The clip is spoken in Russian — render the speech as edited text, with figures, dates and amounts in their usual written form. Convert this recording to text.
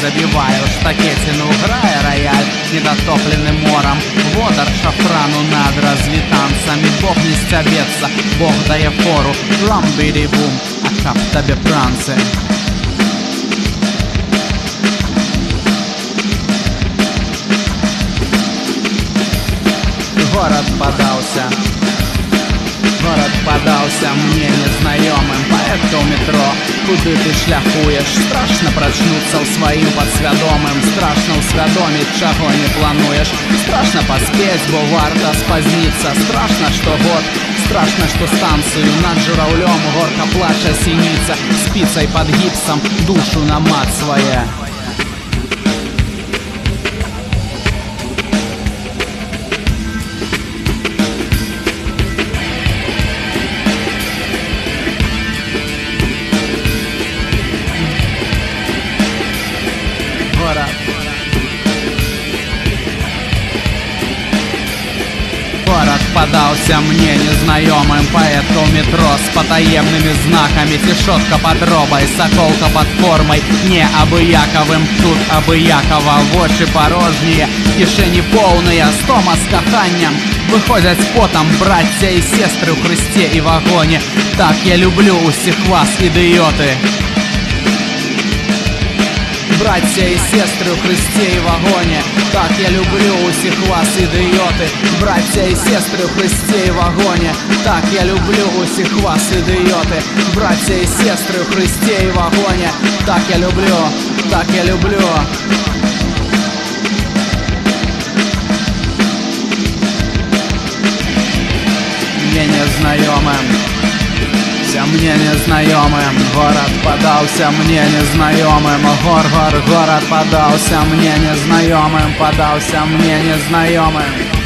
забиваю штакетину, грая рояль недотопленным мором. Водор шафрану над развітанцами. Бог не стябеться, Бог дає фору. Ламбири-бум, а кап табе пранцы. Город подался мне незнаёмым. Поэтка ў метро, куды ты шляхуеш? Страшно прачнуцца ў сваім падсвядомым. Страшно усвядоміць, чаго не плануеш. Страшно паспець, бо варта спазніцца. Страшно, што год, страшно, што станцыю над журавлём горка плача сініца. Спіцай пад гіпсам душу намацвае. Город подался мне незнаёмым. Поэтка ў метро с потаемными знаками. Тишотка под робой, соколка под формой. Не абыяковым, тут абыякова. Вочы порожние, кишені полные. Стома с каханням. Выходят с потом братья и сестры в Христе и вагоне. Так я люблю усіх вас, идиоты. Братья и сестры в Христе и вагоне. Так я люблю усіх вас, идиоты. Братья и сестры в Христе и вагоне. Так я люблю усіх вас, идиоты. Братья и сестры в Христе и вагоне. Так я люблю, так я люблю. Мне незнайомым, мне незнайомым. Город подался мне незнайомым. Город подался мне незнайомым. Подался мне незнайомым.